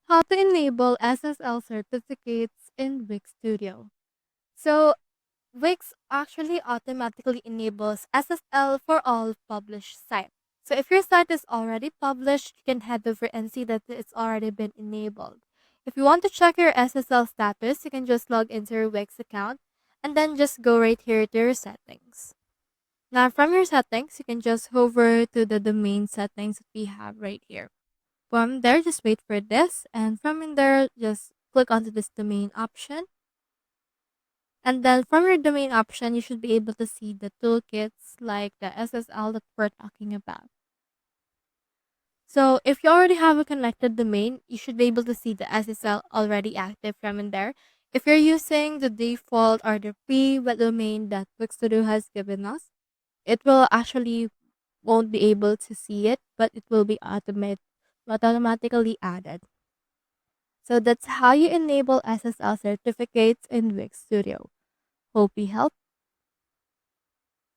How to enable SSL certificates in Wix Studio. So, Wix actually automatically enables SSL for all published sites. So, if your site is already published, you can head over and see that it's already been enabled. If you want to check your SSL status, you can just log into your Wix account and then just go right here to your settings. Now, from your settings, you can just hover to the domain settings that we have right here. From there, just wait for this, and from in there, just click onto this domain option. And then from your domain option, you should be able to see the toolkits like the SSL that we're talking about. So if you already have a connected domain, you should be able to see the SSL already active from in there. If you're using the default or the pre-web domain that Wix Studio has given us, it will actually won't be able to see it, but it will be automatically added. So that's how you enable SSL certificates in Wix Studio. Hope we helped.